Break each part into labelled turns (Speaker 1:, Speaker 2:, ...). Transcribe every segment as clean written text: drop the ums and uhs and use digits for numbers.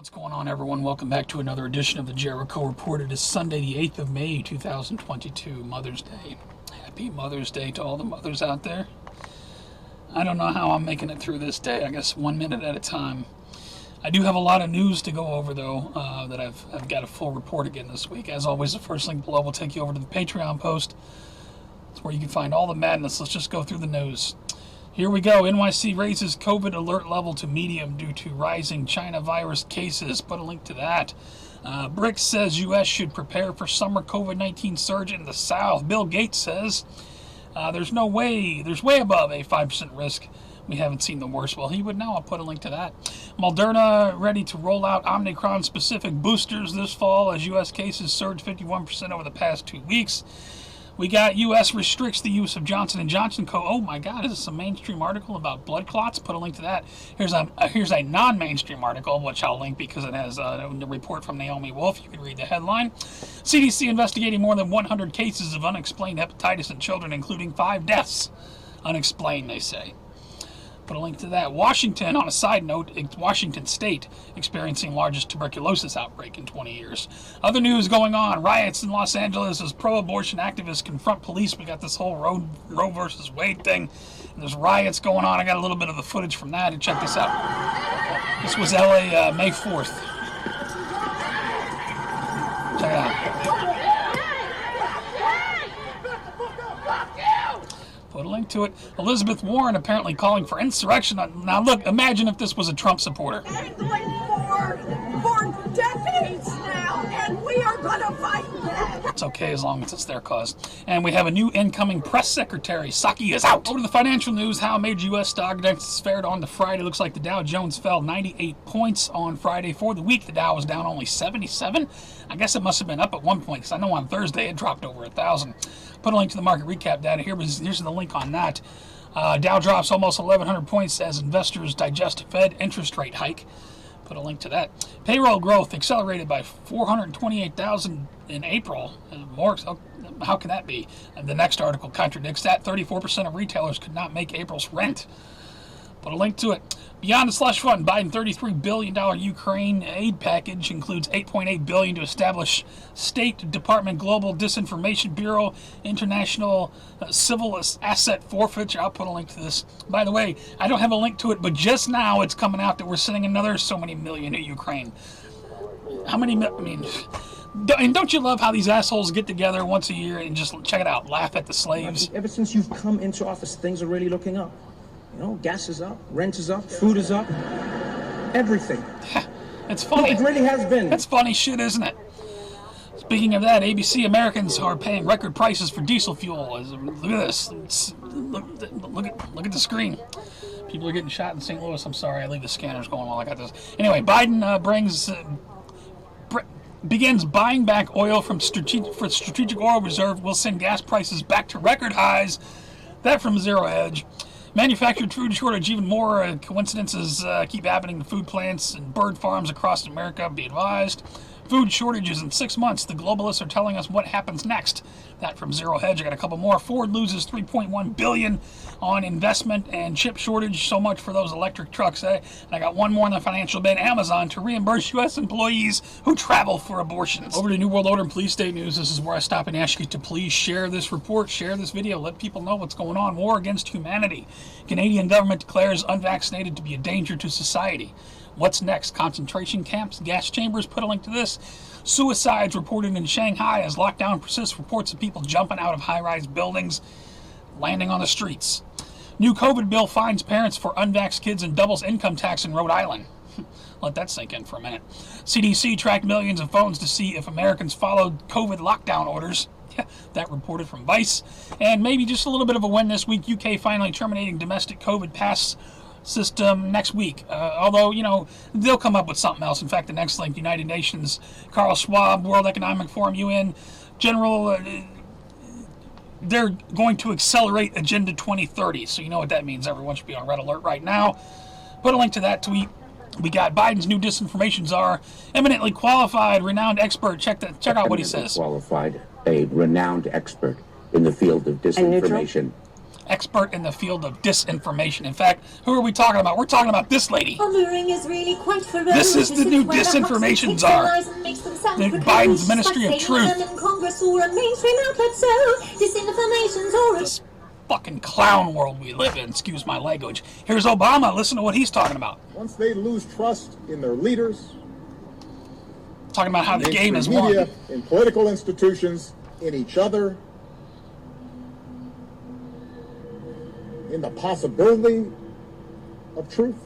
Speaker 1: What's going on, everyone? Welcome back to another edition of the Jericho Report. It is Sunday, the 8th of May, 2022, Mother's Day. Happy Mother's Day to all the mothers out there. I don't know how I'm making it through this day. I guess 1 minute at a time. I do have a lot of news to go over, though, that I've got a full report again this week. As always, the first link below will take you over to the Patreon post. It's where you can find all the madness. Let's just go through the news. Here we go. NYC raises COVID alert level to medium due to rising China virus cases. Put a link to that. BRICS says U.S. should prepare for summer COVID-19 surge in the South. Bill Gates says there's way above a 5% risk. We haven't seen the worst. Well, he would know. I'll put a link to that. Moderna ready to roll out Omicron-specific boosters this fall as U.S. cases surge 51% over the past 2 weeks. We got U.S. restricts the use of Johnson & Johnson Oh my God, is this a mainstream article about blood clots? Put a link to that. Here's a non-mainstream article, which I'll link because it has a report from Naomi Wolf. You can read the headline. CDC investigating more than 100 cases of unexplained hepatitis in children, including 5 deaths. Unexplained, they say. Put a link to that. Washington, on a side note, Washington State experiencing largest tuberculosis outbreak in 20 years. Other news going on. Riots in Los Angeles as pro-abortion activists confront police. We got this whole Roe versus Wade thing. And there's riots going on. I got a little bit of the footage from that. And check this out. This was LA May 4th. Check it out. Put a link to it. Elizabeth Warren apparently calling for insurrection. Now look, imagine if this was a Trump supporter.
Speaker 2: They've been going for decades now, and we are going to fight that.
Speaker 1: It's okay as long as it's their cause. And we have a new incoming press secretary. Psaki is out. Over to the financial news. How major U.S. stock indexes fared on to Friday. Looks like the Dow Jones fell 98 points on Friday. For the week, the Dow was down only 77. I guess it must have been up at one point, because I know on Thursday it dropped over 1,000. Put a link to the market recap data. Here's the link on that. Dow drops almost 1,100 points as investors digest Fed interest rate hike. Put a link to that. Payroll growth accelerated by 428,000 in April. More. How can that be? And the next article contradicts that. 34% of retailers could not make April's rent. Put a link to it. Beyond the slush fund, Biden $33 billion Ukraine aid package includes $8.8 billion to establish State Department Global Disinformation Bureau, International Civil Asset Forfeiture. I'll put a link to this. By the way, I don't have a link to it, but just now it's coming out that we're sending another so many million to Ukraine. How many? I mean, and don't you love how these assholes get together once a year and just, check it out, laugh at the slaves?
Speaker 3: Ever since you've come into office, things are really looking up. You know, gas is up, rent is up, food is up, everything.
Speaker 1: It's funny.
Speaker 3: No, it really has been.
Speaker 1: That's funny shit, isn't it? Speaking of that, ABC Americans are paying record prices for diesel fuel. Look at this. Look at the screen. People are getting shot in St. Louis. I'm sorry, I leave the scanners going while I got this. Anyway, Biden begins buying back oil from strategic oil reserve. Will send gas prices back to record highs. That from Zero Hedge. Manufactured food shortage, even more coincidences keep happening to food plants and bird farms across America. Be advised. Food shortages in 6 months. The globalists are telling us what happens next. That from Zero Hedge. I got a couple more. Ford loses $3.1 billion on investment and chip shortage. So much for those electric trucks. And I got one more in the financial bin. Amazon to reimburse U.S. employees who travel for abortions. Over to New World Order and Police State News. This is where I stop and ask you to please share this report, share this video, let people know what's going on. War against humanity. Canadian government declares unvaccinated to be a danger to society. What's next? Concentration camps, gas chambers. Put a link to this. Suicides reported in Shanghai as lockdown persists. Reports of people jumping out of high-rise buildings, landing on the streets. New COVID bill fines parents for unvaxxed kids and doubles income tax in Rhode Island. Let that sink in for a minute. CDC tracked millions of phones to see if Americans followed COVID lockdown orders. Yeah, that reported from Vice. And maybe just a little bit of a win this week. UK finally terminating domestic COVID pass system next week. Although, you know, they'll come up with something else. In fact, the next link, United Nations, Carl Schwab, World Economic Forum, UN, General, they're going to accelerate Agenda 2030. So you know what that means. Everyone should be on red alert right now. Put a link to that tweet. We got Biden's new disinformation czar, eminently qualified, renowned expert. Check out what he says.
Speaker 4: Qualified, a renowned expert in the field of disinformation.
Speaker 1: expert in the field of disinformation. In fact, who are we talking about? We're talking about this lady.
Speaker 4: Is really quite
Speaker 1: this is the new disinformation czar. Biden's Ministry of Truth. This fucking clown world we live in, excuse my language. Here's Obama, listen to what he's talking about.
Speaker 5: Once they lose trust in their leaders,
Speaker 1: talking about how the game is
Speaker 5: media,
Speaker 1: won.
Speaker 5: In political institutions, in each other, in the possibility of truth,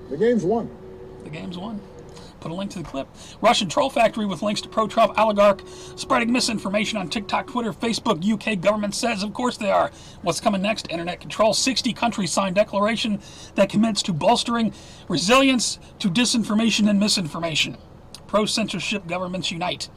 Speaker 5: the game's won.
Speaker 1: The game's won. Put a link to the clip. Russian troll factory with links to pro-Trump oligarch spreading misinformation on TikTok, Twitter, Facebook. UK government says, of course they are. What's coming next? Internet control. 60 countries signed declaration that commits to bolstering resilience to disinformation and misinformation. Pro-censorship governments unite.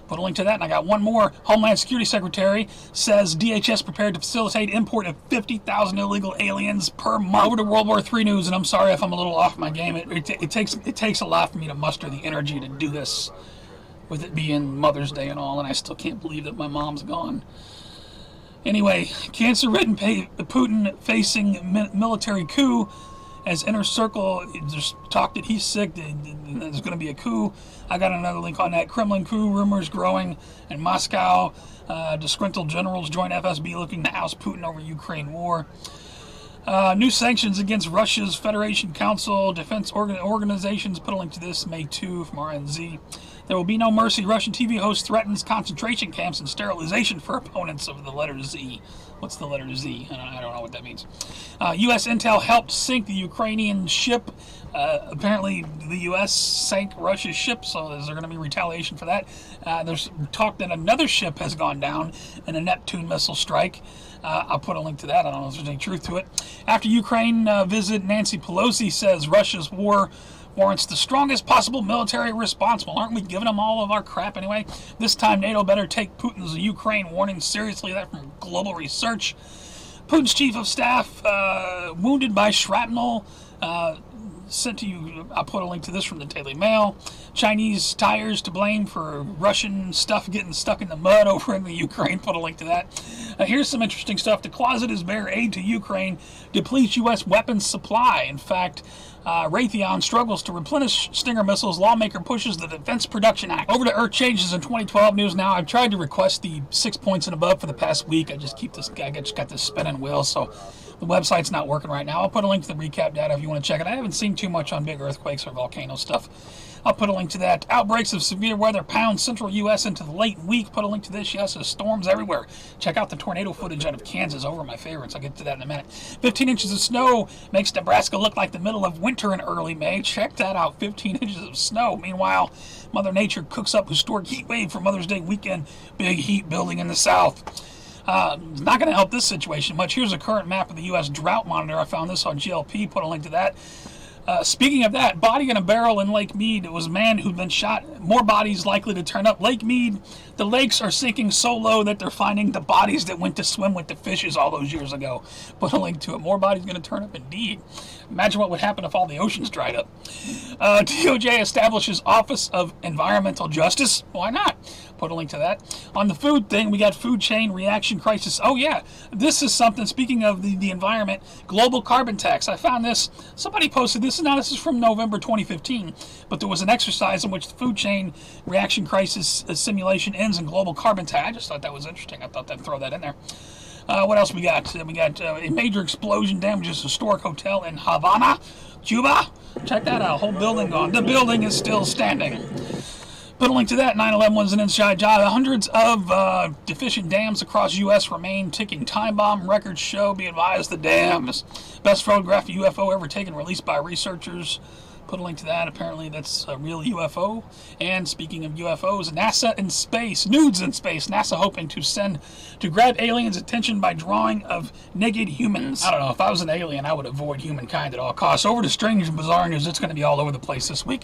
Speaker 1: Put a link to that, and I got one more. Homeland Security Secretary says DHS prepared to facilitate import of 50,000 illegal aliens per month. Over to World War III news, and I'm sorry if I'm a little off my game. It takes a lot for me to muster the energy to do this, with it being Mother's Day and all, and I still can't believe that my mom's gone. Anyway, cancer-ridden Putin facing military coup. As Inner Circle, there's talk that he's sick, there's going to be a coup. I got another link on that. Kremlin coup rumors growing in Moscow. Disgruntled generals join FSB looking to oust Putin over Ukraine war. New sanctions against Russia's Federation Council. Defense organizations put a link to this, May 2 from RNZ. There will be no mercy. Russian TV host threatens concentration camps and sterilization for opponents of the letter Z. What's the letter Z? I don't know what that means. U.S. intel helped sink the Ukrainian ship. Apparently, the U.S. sank Russia's ship, so is there going to be retaliation for that? There's talk that another ship has gone down in a Neptune missile strike. I'll put a link to that. I don't know if there's any truth to it. After Ukraine visit, Nancy Pelosi says Russia's war warrants the strongest possible military response. Well, aren't we giving them all of our crap anyway? This time, NATO better take Putin's Ukraine warning seriously. That from Global Research. Putin's chief of staff wounded by shrapnel. Sent to you. I'll put a link to this from the Daily Mail. Chinese tires to blame for Russian stuff getting stuck in the mud over in the Ukraine. Put a link to that. Here's some interesting stuff. The closet is bare. Aid to Ukraine depletes U.S. weapons supply. In fact, Raytheon struggles to replenish Stinger missiles. Lawmaker pushes the Defense Production Act. Over to Earth changes in 2012 news now. I've tried to request the 6 points and above for the past week. I just just got this spinning wheel, so the website's not working right now. I'll put a link to the recap data if you want to check it. I haven't seen too much on big earthquakes or volcano stuff. I'll put a link to that. Outbreaks of severe weather pound central U.S. into the late week. Put a link to this. Yes, there's storms everywhere. Check out the tornado footage out of Kansas. Over my favorites. I'll get to that in a minute. 15 inches of snow makes Nebraska look like the middle of winter in early May. Check that out. 15 inches of snow. Meanwhile, Mother Nature cooks up historic heat wave for Mother's Day weekend. Big heat building in the south. Not going to help this situation much. Here's a current map of the U.S. drought monitor. I found this on GLP. Put a link to that. Speaking of that, body in a barrel in Lake Mead. It was a man who'd been shot. More bodies likely to turn up. Lake Mead, the lakes are sinking so low that they're finding the bodies that went to swim with the fishes all those years ago. Put a link to it. More bodies going to turn up indeed. Imagine what would happen if all the oceans dried up. DOJ establishes Office of Environmental Justice. Why not? Put a link to that. On the food thing, we got food chain reaction crisis. Oh yeah, this is something, speaking of the environment, global carbon tax. I found this, somebody posted this, and now this is from November 2015, but there was an exercise in which the food chain reaction crisis simulation ends in global carbon tax. I just thought that was interesting. I thought I'd throw that in there. What else we got? We got a major explosion damages a historic hotel in Havana, Cuba. Check that out, whole building gone. The building is still standing. Put a link to that. 9/11 was an inside job. Hundreds of deficient dams across U.S. remain ticking time bomb. Records show, be advised, the dams. Best photographed UFO ever taken, released by researchers. Put a link to that. Apparently that's a real UFO. And speaking of UFOs, NASA in space, nudes in space. NASA hoping to grab aliens' attention by drawing of naked humans. I don't know, if I was an alien, I would avoid humankind at all costs. Over to strange and bizarre news. It's going to be all over the place this week.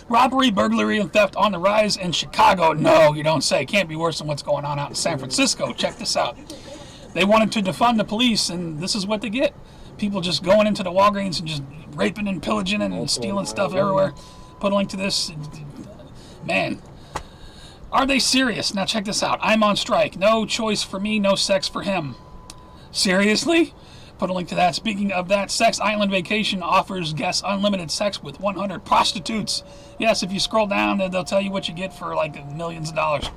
Speaker 1: Robbery, burglary, and theft on the rise in Chicago. No, you don't say. Can't be worse than what's going on out in San Francisco. Check this out. They wanted to defund the police, and this is what they get. People just going into the Walgreens and just raping and pillaging and stealing stuff everywhere. Put a link to this. Man, are they serious? Now check this out. I'm on strike. No choice for me, no sex for him. Seriously? Put a link to that. Speaking of that, Sex Island Vacation offers guests unlimited sex with 100 prostitutes. Yes, if you scroll down, they'll tell you what you get for like millions of dollars.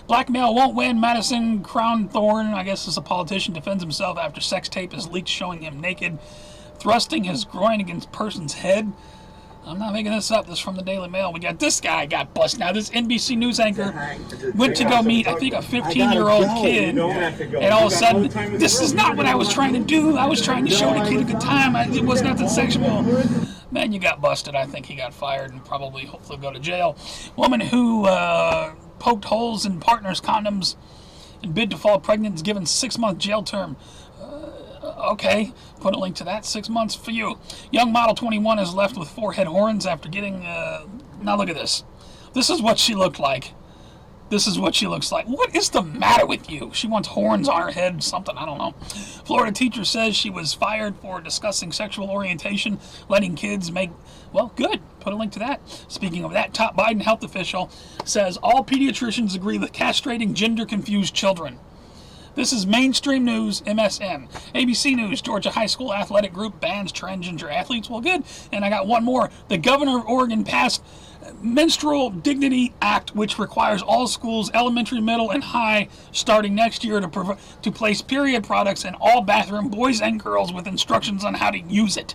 Speaker 1: Black male won't win. Madison Crownthorne, I guess is a politician, defends himself after sex tape is leaked showing him naked, thrusting his groin against person's head. I'm not making this up. This is from the Daily Mail. We got this guy got busted. Now, this NBC News anchor went to go meet, I think, a 15-year-old kid. And all of a sudden, this is not what I was trying to do. I was trying to show the kid a good time. It was nothing sexual. Man, you got busted. I think he got fired and probably hopefully go to jail. Woman who poked holes in partner's condoms and bid to fall pregnant is given 6-month jail term. Okay, put a link to that. 6 months for you. Young model 21 is left with forehead horns after getting... now look at this. This is what she looked like. This is what she looks like. What is the matter with you? She wants horns on her head, something, I don't know. Florida teacher says she was fired for discussing sexual orientation, letting kids make... Well, good. Put a link to that. Speaking of that, top Biden health official says all pediatricians agree with castrating gender-confused children. This is mainstream news, MSN. ABC News, Georgia high school athletic group bans transgender athletes. Well, good. And I got one more. The governor of Oregon passed Menstrual Dignity Act, which requires all schools, elementary, middle, and high, starting next year to place period products in all bathroom, boys and girls, with instructions on how to use it.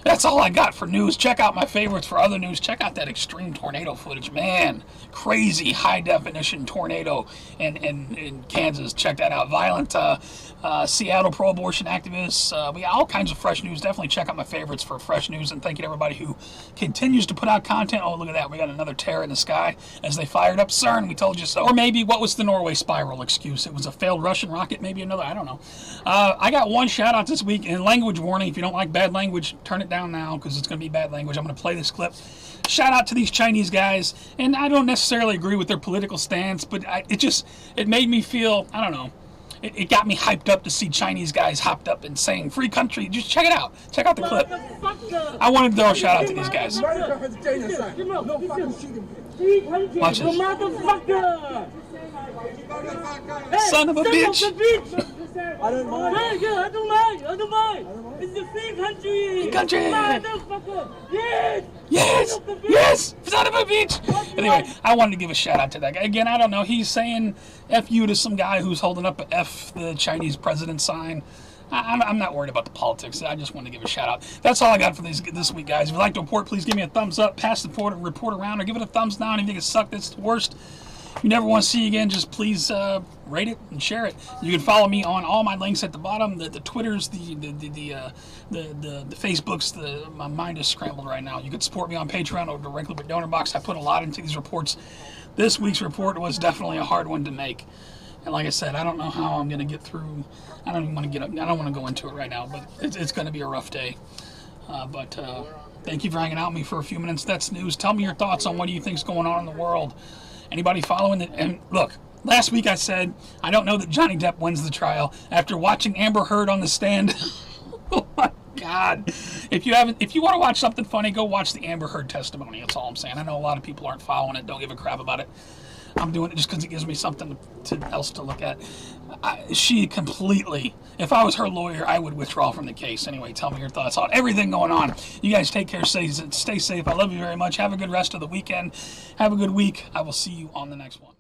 Speaker 1: That's all I got for news. Check out my favorites for other news. Check out that extreme tornado footage. Man, crazy high-definition tornado in Kansas. Check that out. Violent Seattle pro-abortion activists. We got all kinds of fresh news. Definitely check out my favorites for fresh news. And thank you to everybody who continues to put out content. Oh, look at that. We got another terror in the sky as they fired up CERN. We told you so. Or maybe, what was the Norway spiral excuse? It was a failed Russian rocket. Maybe another. I don't know. I got one shout-out this week. And language warning. If you don't like bad language, turn it down now because it's going to be bad language. I'm going to play this clip. Shout out to these Chinese guys, and I don't necessarily agree with their political stance, but it made me feel, I don't know, it got me hyped up to see Chinese guys hopped up and saying free country. Just check it out. Check out the clip. I wanted to throw a shout out to these guys. Watch this. Son of a bitch.
Speaker 4: I don't mind. I don't mind. It's a free country.
Speaker 1: Free country.
Speaker 4: Motherfucker. Yes.
Speaker 1: Yes. Yes. Son of a bitch. Anyway, I wanted to give a shout out to that guy. Again, I don't know. He's saying F you to some guy who's holding up a F the Chinese president sign. I'm not worried about the politics. I just wanted to give a shout out. That's all I got for this week, guys. If you'd like to report, please give me a thumbs up, pass the report around, or give it a thumbs down. If you think it sucked, it's the worst. If you never want to see you again, just please rate it and share it. You can follow me on all my links at the bottom, the Twitters, the Facebooks. My mind is scrambled right now. You can support me on Patreon or directly with DonorBox. I put a lot into these reports. This week's report was definitely a hard one to make. And like I said, I don't know how I'm going to get through. I don't even want to get up. I don't want to go into it right now, but it's going to be a rough day. But thank you for hanging out with me for a few minutes. That's news. Tell me your thoughts on what do you think is going on in the world. Anybody following it? And look, last week I said I don't know that Johnny Depp wins the trial after watching Amber Heard on the stand. Oh my God! If you want to watch something funny, go watch the Amber Heard testimony. That's all I'm saying. I know a lot of people aren't following it. Don't give a crap about it. I'm doing it just because it gives me something else to look at. She completely, if I was her lawyer, I would withdraw from the case. Anyway, tell me your thoughts on everything going on. You guys take care, stay safe. I love you very much. Have a good rest of the weekend. Have a good week. I will see you on the next one.